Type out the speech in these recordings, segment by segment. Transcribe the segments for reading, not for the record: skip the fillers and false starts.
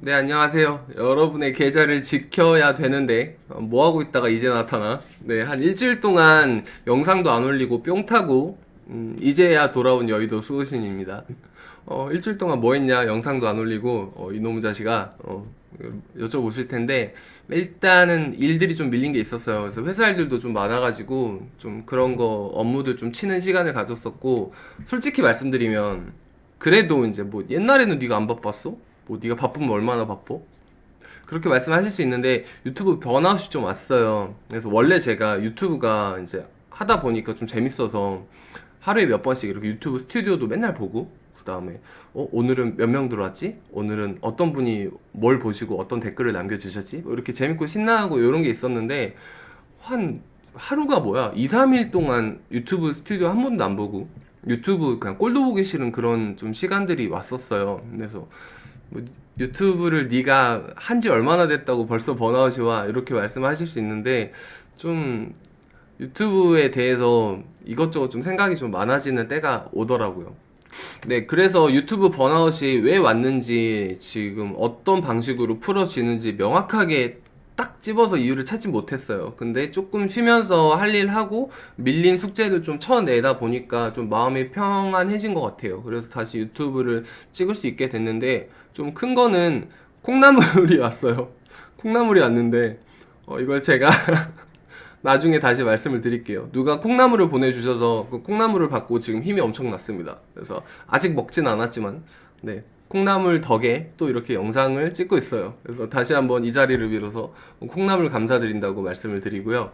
네, 안녕하세요. 여러분의 계좌를 지켜야 되는데, 뭐 하고 있다가 이제 나타나? 네, 한 일주일 동안 영상도 안 올리고 뿅 타고, 이제야 돌아온 여의도 수호신입니다. 일주일 동안 뭐 했냐? 영상도 안 올리고, 이놈의 자식아, 여쭤보실 텐데, 일단은 일들이 좀 밀린 게 있었어요. 그래서 회사 일들도 좀 많아가지고, 좀 그런 거, 업무들 좀 치는 시간을 가졌었고, 솔직히 말씀드리면, 그래도 이제 뭐 옛날에는 네가 안 바빴어? 뭐 네가 바쁘면 얼마나 바빠? 그렇게 말씀하실 수 있는데 유튜브 번아웃이 좀 왔어요. 그래서 원래 제가 유튜브가 이제 하다 보니까 좀 재밌어서 하루에 몇 번씩 이렇게 유튜브 스튜디오도 맨날 보고 그 다음에 오늘은 몇 명 들어왔지? 오늘은 어떤 분이 뭘 보시고 어떤 댓글을 남겨주셨지? 뭐 이렇게 재밌고 신나고 이런 게 있었는데 한 하루가 뭐야? 2, 3일 동안 유튜브 스튜디오 한 번도 안 보고 유튜브 그냥 꼴도 보기 싫은 그런 좀 시간들이 왔었어요. 그래서 뭐 유튜브를 네가 한지 얼마나 됐다고 벌써 번아웃이 와 이렇게 말씀하실 수 있는데 좀 유튜브에 대해서 이것저것 좀 생각이 좀 많아지는 때가 오더라고요. 네, 그래서 유튜브 번아웃이 왜 왔는지 지금 어떤 방식으로 풀어지는지 명확하게 딱 집어서 이유를 찾지 못했어요. 근데 조금 쉬면서 할 일 하고 밀린 숙제를 좀 쳐내다 보니까 좀 마음이 평안해진 것 같아요. 그래서 다시 유튜브를 찍을 수 있게 됐는데 좀 큰 거는 콩나물이 왔어요. 콩나물이 왔는데 이걸 제가 나중에 다시 말씀을 드릴게요. 누가 콩나물을 보내주셔서 그 콩나물을 받고 지금 힘이 엄청 났습니다. 그래서 아직 먹진 않았지만, 네. 콩나물 덕에 또 이렇게 영상을 찍고 있어요. 그래서 다시 한번 이 자리를 빌어서 콩나물 감사드린다고 말씀을 드리고요.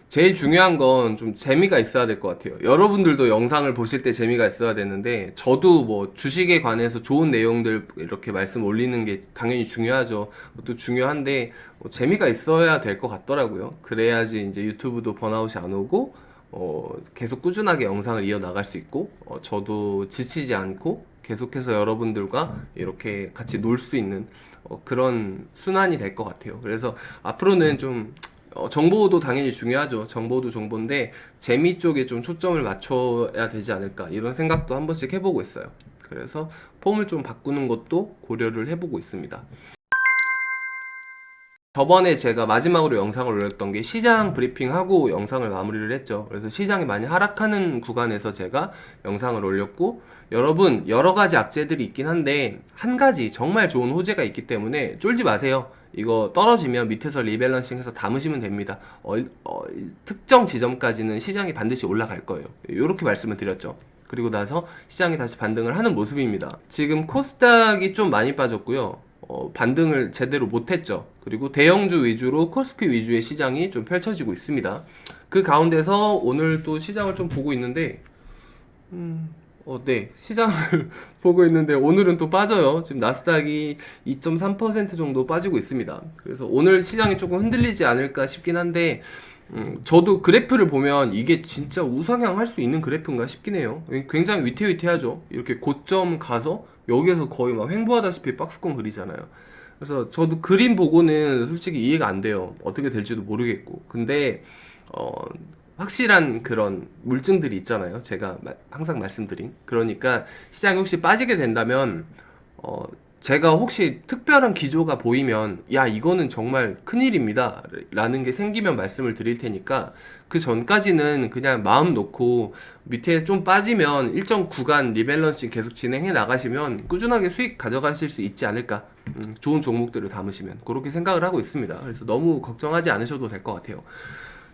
제일 중요한 건 좀 재미가 있어야 될 것 같아요. 여러분들도 영상을 보실 때 재미가 있어야 되는데, 저도 뭐 주식에 관해서 좋은 내용들 이렇게 말씀 올리는 게 당연히 중요하죠. 또 중요한데, 재미가 있어야 될 것 같더라고요. 그래야지 이제 유튜브도 번아웃이 안 오고, 계속 꾸준하게 영상을 이어나갈 수 있고, 저도 지치지 않고, 계속해서 여러분들과 이렇게 같이 놀 수 있는 그런 순환이 될 것 같아요. 그래서 앞으로는 좀 정보도 당연히 중요하죠. 정보도 정보인데 재미 쪽에 좀 초점을 맞춰야 되지 않을까 이런 생각도 한 번씩 해보고 있어요. 그래서 폼을 좀 바꾸는 것도 고려를 해보고 있습니다. 저번에 제가 마지막으로 영상을 올렸던 게 시장 브리핑하고 영상을 마무리를 했죠. 그래서 시장이 많이 하락하는 구간에서 제가 영상을 올렸고, 여러분, 여러 가지 악재들이 있긴 한데, 한 가지 정말 좋은 호재가 있기 때문에 쫄지 마세요. 이거 떨어지면 밑에서 리밸런싱 해서 담으시면 됩니다. 특정 지점까지는 시장이 반드시 올라갈 거예요. 이렇게 말씀을 드렸죠. 그리고 나서 시장이 다시 반등을 하는 모습입니다. 지금 코스닥이 좀 많이 빠졌고요. 반등을 제대로 못했죠. 그리고 대형주 위주로 코스피 위주의 시장이 좀 펼쳐지고 있습니다. 그 가운데서 오늘 또 시장을 좀 보고 있는데, 네, 시장을 보고 있는데 오늘은 또 빠져요. 지금 나스닥이 2.3% 정도 빠지고 있습니다. 그래서 오늘 시장이 조금 흔들리지 않을까 싶긴 한데, 저도 그래프를 보면 이게 진짜 우상향 할 수 있는 그래프인가 싶긴 해요. 굉장히 위태위태하죠. 이렇게 고점 가서 여기에서 거의 막 횡보하다시피 박스권 그리잖아요. 그래서 저도 그림 보고는 솔직히 이해가 안 돼요. 어떻게 될지도 모르겠고. 근데 어, 확실한 그런 물증들이 있잖아요. 제가 항상 말씀드린. 그러니까 시장이 혹시 빠지게 된다면 제가 혹시 특별한 기조가 보이면 야 이거는 정말 큰일입니다 라는 게 생기면 말씀을 드릴 테니까 그 전까지는 그냥 마음 놓고 밑에 좀 빠지면 일정 구간 리밸런싱 계속 진행해 나가시면 꾸준하게 수익 가져가실 수 있지 않을까. 좋은 종목들을 담으시면 그렇게 생각을 하고 있습니다. 그래서 너무 걱정하지 않으셔도 될 것 같아요.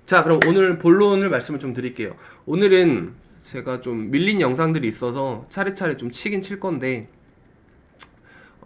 자, 그럼 오늘 본론을 말씀을 좀 드릴게요. 오늘은 제가 좀 밀린 영상들이 있어서 차례차례 좀 치긴 칠 건데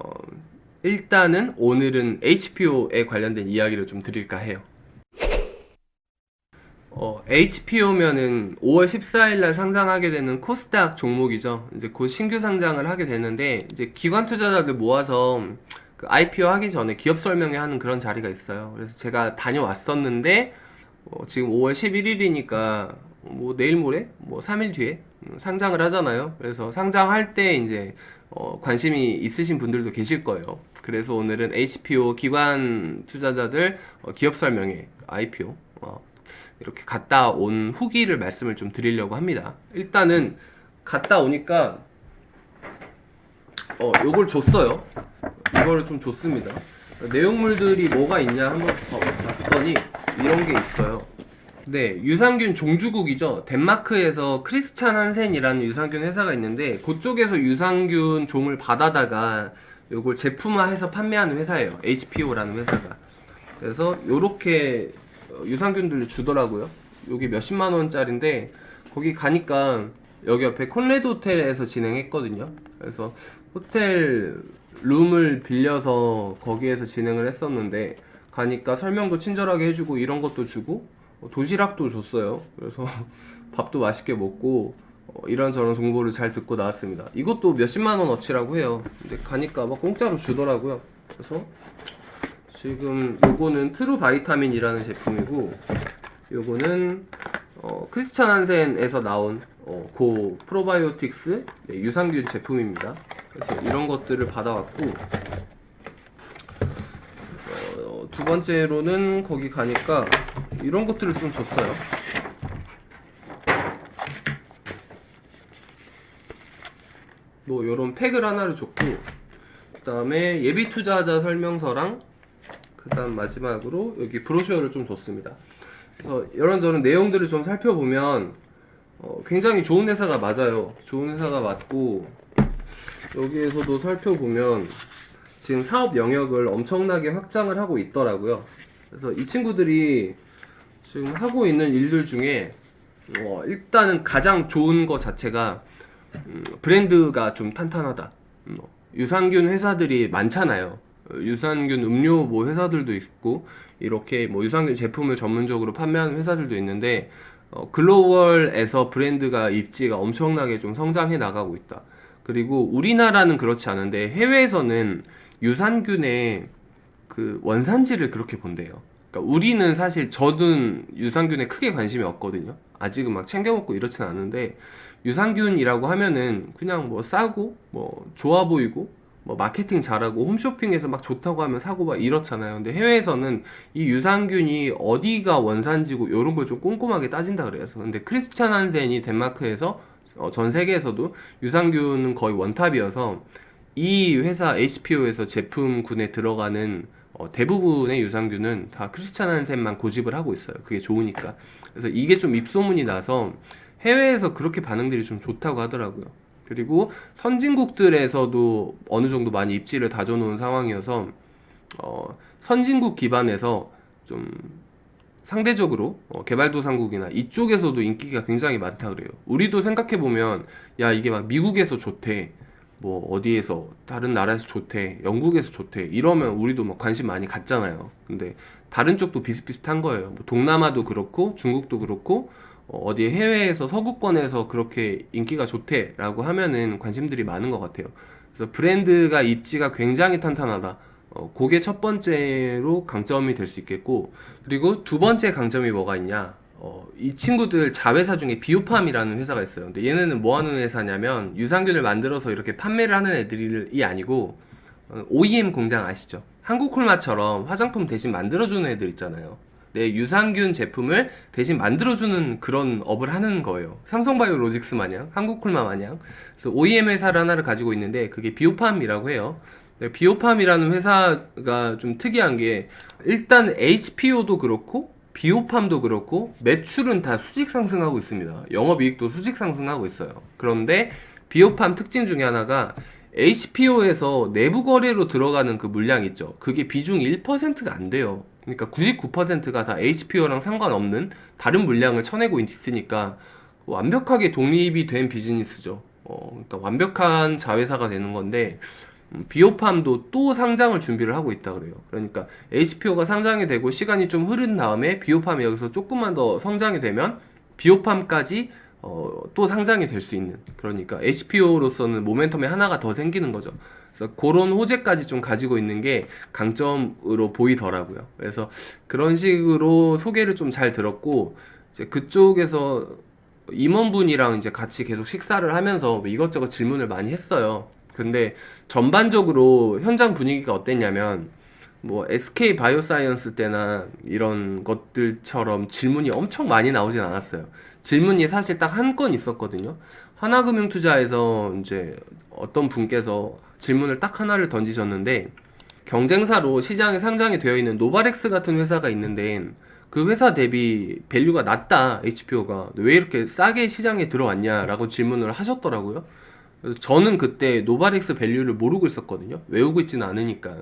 어, 일단은 오늘은 HPO에 관련된 이야기를 좀 드릴까 해요. HPO면은 5월 14일 날 상장하게 되는 코스닥 종목이죠. 이제 곧 신규 상장을 하게 되는데 이제 기관 투자자들 모아서 그 IPO 하기 전에 기업 설명회 하는 그런 자리가 있어요. 그래서 제가 다녀왔었는데 지금 5월 11일이니까 뭐 내일 모레 뭐 3일 뒤에 상장을 하잖아요. 그래서 상장할 때 이제 관심이 있으신 분들도 계실 거예요. 그래서 오늘은 HPO 기관 투자자들 기업 설명회 IPO 이렇게 갔다 온 후기를 말씀을 좀 드리려고 합니다. 일단은 갔다 오니까 요걸 줬어요. 이거를 좀 줬습니다. 내용물들이 뭐가 있냐 한번 봤더니 이런 게 있어요. 네, 유산균 종주국이죠. 덴마크에서 크리스찬 한센이라는 유산균 회사가 있는데 그쪽에서 유산균 종을 받아다가 요걸 제품화해서 판매하는 회사예요. HPO라는 회사가. 그래서 요렇게 유산균들을 주더라고요. 요게 몇십만 원짜리인데 거기 가니까 여기 옆에 콘레드 호텔에서 진행했거든요. 그래서 호텔 룸을 빌려서 거기에서 진행을 했었는데 가니까 설명도 친절하게 해주고 이런 것도 주고 도시락도 줬어요. 그래서 밥도 맛있게 먹고 이런저런 정보를 잘 듣고 나왔습니다. 이것도 몇십만 원어치라고 해요. 근데 가니까 막 공짜로 주더라고요. 그래서 지금 요거는 트루 바이타민이라는 제품이고 요거는 크리스찬 한센에서 나온 고 프로바이오틱스 유산균 제품입니다. 그래서 이런 것들을 받아왔고 두 번째로는 거기 가니까 이런 것들을 좀 줬어요. 뭐 요런 팩을 하나를 줬고 그 다음에 예비 투자자 설명서랑 그 다음 마지막으로 여기 브로셔를 좀 줬습니다. 그래서 이런저런 내용들을 좀 살펴보면 굉장히 좋은 회사가 맞아요. 좋은 회사가 맞고 여기에서도 살펴보면 지금 사업 영역을 엄청나게 확장을 하고 있더라고요. 그래서 이 친구들이 지금 하고 있는 일들 중에 일단은 가장 좋은 거 자체가 브랜드가 좀 탄탄하다. 유산균 회사들이 많잖아요. 유산균 음료 뭐 회사들도 있고 이렇게 뭐 유산균 제품을 전문적으로 판매하는 회사들도 있는데 글로벌에서 브랜드가 입지가 엄청나게 좀 성장해 나가고 있다. 그리고 우리나라는 그렇지 않은데 해외에서는 유산균의 그 원산지를 그렇게 본대요. 그러니까 우리는 사실 저는 유산균에 크게 관심이 없거든요. 아직은 막 챙겨 먹고 이렇진 않은데 유산균이라고 하면은 그냥 뭐 싸고 뭐 좋아 보이고 뭐 마케팅 잘하고 홈쇼핑에서 막 좋다고 하면 사고 막 이렇잖아요. 근데 해외에서는 이 유산균이 어디가 원산지고 이런 걸 좀 꼼꼼하게 따진다 그래서. 근데 크리스찬 한센이 덴마크에서 전 세계에서도 유산균은 거의 원탑이어서 이 회사 HPO에서 제품군에 들어가는 대부분의 유산균은 다 크리스찬 한센만 고집을 하고 있어요. 그게 좋으니까. 그래서 이게 좀 입소문이 나서 해외에서 그렇게 반응들이 좀 좋다고 하더라고요. 그리고 선진국들에서도 어느 정도 많이 입지를 다져놓은 상황이어서 선진국 기반에서 좀 상대적으로 개발도상국이나 이쪽에서도 인기가 굉장히 많다 그래요. 우리도 생각해보면 야 이게 막 미국에서 좋대, 뭐 어디에서 다른 나라에서 좋대, 영국에서 좋대 이러면 우리도 막 관심 많이 갖잖아요. 근데 다른 쪽도 비슷비슷한 거예요. 뭐 동남아도 그렇고 중국도 그렇고 어디 해외에서 서구권에서 그렇게 인기가 좋대라고 하면은 관심들이 많은 것 같아요. 그래서 브랜드가 입지가 굉장히 탄탄하다. 그게 첫 번째로 강점이 될 수 있겠고, 그리고 두 번째 강점이 뭐가 있냐? 이 친구들 자회사 중에 비오팜이라는 회사가 있어요. 근데 얘네는 뭐 하는 회사냐면 유산균을 만들어서 이렇게 판매를 하는 애들이 아니고 OEM 공장 아시죠? 한국콜마처럼 화장품 대신 만들어주는 애들 있잖아요. 네, 유산균 제품을 대신 만들어주는 그런 업을 하는 거예요. 삼성바이오로직스 마냥, 한국콜마 마냥. 그래서 OEM 회사를 하나를 가지고 있는데 그게 비오팜이라고 해요. 네, 비오팜이라는 회사가 좀 특이한 게 일단 HPO도 그렇고 비오팜도 그렇고 매출은 다 수직 상승하고 있습니다. 영업이익도 수직 상승하고 있어요. 그런데 비오팜 특징 중에 하나가 HPO에서 내부 거래로 들어가는 그 물량 있죠. 그게 비중이 1%가 안 돼요. 그러니까 99%가 다 HPO랑 상관없는 다른 물량을 쳐내고 있으니까 완벽하게 독립이 된 비즈니스죠. 그러니까 완벽한 자회사가 되는 건데 비오팜도 또 상장을 준비를 하고 있다 그래요. 그러니까 HPO가 상장이 되고 시간이 좀 흐른 다음에 비오팜이 여기서 조금만 더 성장이 되면 비오팜까지 또 상장이 될 수 있는, 그러니까 HPO로서는 모멘텀이 하나가 더 생기는 거죠. 그래서 그런 호재까지 좀 가지고 있는 게 강점으로 보이더라고요. 그래서 그런 식으로 소개를 좀 잘 들었고 이제 그쪽에서 임원분이랑 이제 같이 계속 식사를 하면서 뭐 이것저것 질문을 많이 했어요. 근데 전반적으로 현장 분위기가 어땠냐면 뭐 SK 바이오사이언스 때나 이런 것들처럼 질문이 엄청 많이 나오진 않았어요. 질문이 사실 딱 한 건 있었거든요. 하나금융투자에서 이제 어떤 분께서 질문을 딱 하나를 던지셨는데, 경쟁사로 시장에 상장이 되어 있는 노바렉스 같은 회사가 있는데 그 회사 대비 밸류가 낮다, HPO가. 왜 이렇게 싸게 시장에 들어왔냐라고 질문을 하셨더라고요. 그래서 저는 그때 노바렉스 밸류를 모르고 있었거든요. 외우고 있지는 않으니까.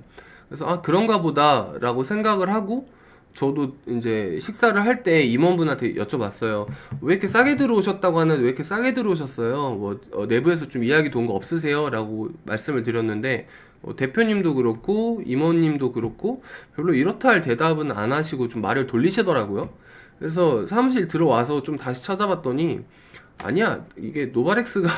그래서 아, 그런가 보다라고 생각을 하고, 저도 이제 식사를 할 때 임원분한테 여쭤봤어요. 왜 이렇게 싸게 들어오셨다고 하는데 왜 이렇게 싸게 들어오셨어요? 뭐 내부에서 좀 이야기 도운 거 없으세요? 라고 말씀을 드렸는데, 대표님도 그렇고 임원님도 그렇고 별로 이렇다 할 대답은 안 하시고 좀 말을 돌리시더라고요. 그래서 사무실 들어와서 좀 다시 찾아봤더니, 아니야, 이게 노바렉스가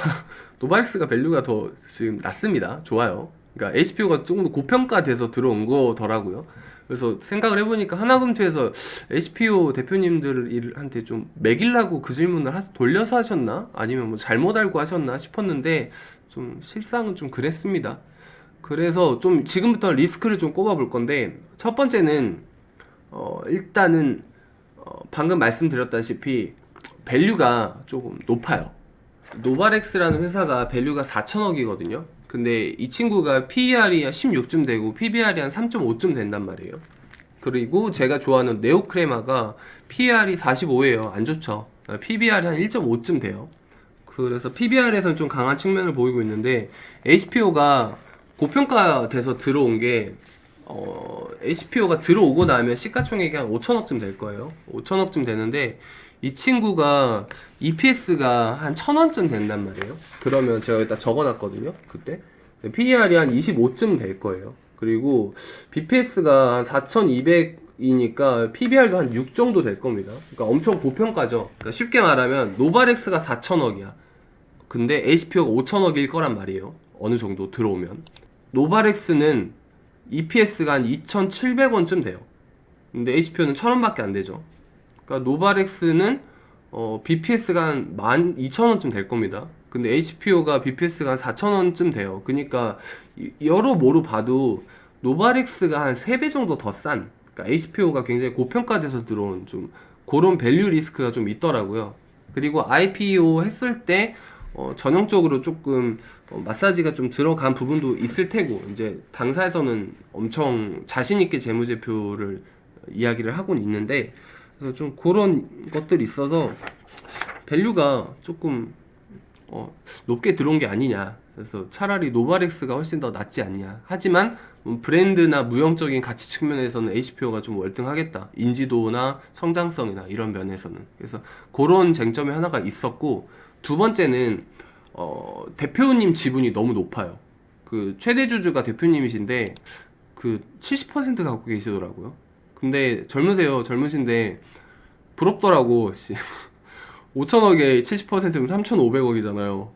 노바렉스가 밸류가 더 지금 낮습니다. 좋아요. 그러니까 HPO가 조금 더 고평가돼서 들어온 거더라고요. 그래서 생각을 해보니까 하나금투에서 HPO 대표님들한테 좀 매길라고 그 질문을 돌려서 하셨나? 아니면 뭐 잘못 알고 하셨나 싶었는데, 좀 실상은 좀 그랬습니다. 그래서 좀 지금부터 리스크를 좀 꼽아볼 건데, 첫 번째는 일단은 방금 말씀드렸다시피 밸류가 조금 높아요. 노바렉스라는 회사가 밸류가 4천억이거든요. 근데 이 친구가 PER이 16쯤 되고 PBR이 한 3.5쯤 된단 말이에요. 그리고 제가 좋아하는 네오크레마가 PER이 45예요. 안 좋죠. PBR이 한 1.5쯤 돼요. 그래서 PBR에서는 좀 강한 측면을 보이고 있는데, HPO가 고평가돼서 들어온 게, HPO가 들어오고 나면 시가총액이 한 5천억쯤 될 거예요. 5천억쯤 되는데, 이 친구가 EPS가 한 1,000원쯤 된단 말이에요. 그러면 제가 여기다 적어놨거든요. 그때 PER이 한 25쯤 될 거예요. 그리고 BPS가 한 4,200이니까 PBR도 한 6 정도 될 겁니다. 그러니까 엄청 고평가죠. 그러니까 쉽게 말하면 노바렉스가 4천억이야. 근데 HPO가 5천억일 거란 말이에요. 어느 정도 들어오면. 노바렉스는 EPS가 한 2,700원쯤 돼요. 근데 HPO는 1,000원밖에 안 되죠. 그러니까 노바렉스는 BPS가 한 12,000원쯤 될 겁니다. 근데 HPO가 BPS가 한 4,000원쯤 돼요. 그러니까 여러모로 봐도 노바렉스가 한 3배 정도 더 싼, 그러니까 HPO가 굉장히 고평가돼서 들어온 좀 그런 밸류 리스크가 좀 있더라고요. 그리고 IPO 했을 때 전형적으로 조금 마사지가 좀 들어간 부분도 있을 테고, 이제 당사에서는 엄청 자신있게 재무제표를 이야기를 하고는 있는데, 그래서 좀 그런 것들이 있어서 밸류가 조금 높게 들어온 게 아니냐. 그래서 차라리 노바렉스가 훨씬 더 낫지 않냐. 하지만 브랜드나 무형적인 가치 측면에서는 HPO가 좀 월등하겠다. 인지도나 성장성이나 이런 면에서는. 그래서 그런 쟁점이 하나가 있었고, 두 번째는 대표님 지분이 너무 높아요. 그 최대 주주가 대표님이신데 그 70% 갖고 계시더라고요. 근데 젊으신데 부럽더라고. 5천억에 70%면 3,500억이잖아요.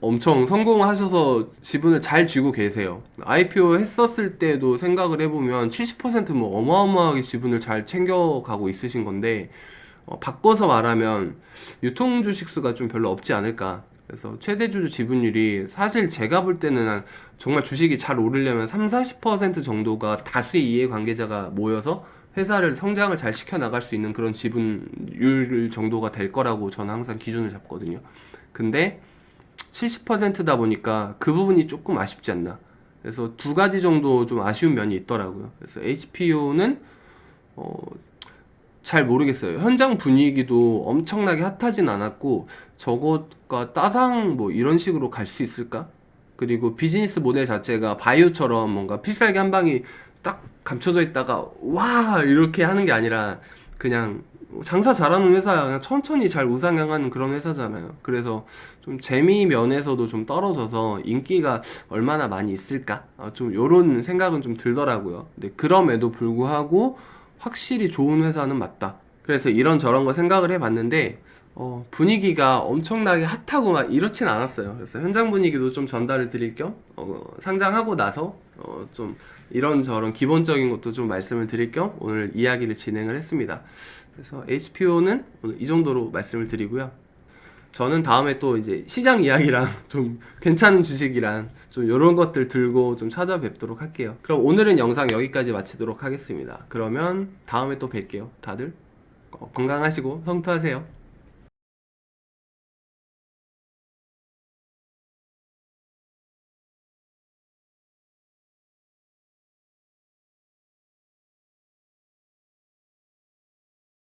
엄청 성공하셔서 지분을 잘 쥐고 계세요. IPO 했었을 때도 생각을 해보면 70%면 어마어마하게 지분을 잘 챙겨가고 있으신 건데, 바꿔서 말하면 유통 주식수가 좀 별로 없지 않을까. 그래서 최대 주주 지분율이 사실 제가 볼 때는 정말 주식이 잘 오르려면 30-40% 정도가 다수의 이해관계자가 모여서 회사를 성장을 잘 시켜나갈 수 있는 그런 지분율 정도가 될 거라고 저는 항상 기준을 잡거든요. 근데 70%다 보니까 그 부분이 조금 아쉽지 않나. 그래서 두 가지 정도 좀 아쉬운 면이 있더라고요. 그래서 HPO는 잘 모르겠어요. 현장 분위기도 엄청나게 핫하진 않았고, 저것과 따상 뭐 이런 식으로 갈 수 있을까? 그리고 비즈니스 모델 자체가 바이오처럼 뭔가 필살기 한 방이 딱 감춰져 있다가 와 이렇게 하는 게 아니라, 그냥 장사 잘하는 회사야. 그냥 천천히 잘 우상향하는 그런 회사잖아요. 그래서 좀 재미 면에서도 좀 떨어져서 인기가 얼마나 많이 있을까? 좀 요런 생각은 좀 들더라고요. 근데 그럼에도 불구하고 확실히 좋은 회사는 맞다. 그래서 이런저런 거 생각을 해봤는데, 분위기가 엄청나게 핫하고 막 이렇진 않았어요. 그래서 현장 분위기도 좀 전달을 드릴 겸, 상장하고 나서 좀 이런저런 기본적인 것도 좀 말씀을 드릴 겸 오늘 이야기를 진행을 했습니다. 그래서 HPO는 오늘 이 정도로 말씀을 드리고요. 저는 다음에 또 이제 시장 이야기랑 좀 괜찮은 주식이랑 좀 이런 것들 들고 좀 찾아뵙도록 할게요. 그럼 오늘은 영상 여기까지 마치도록 하겠습니다. 그러면 다음에 또 뵐게요. 다들 건강하시고 성투하세요.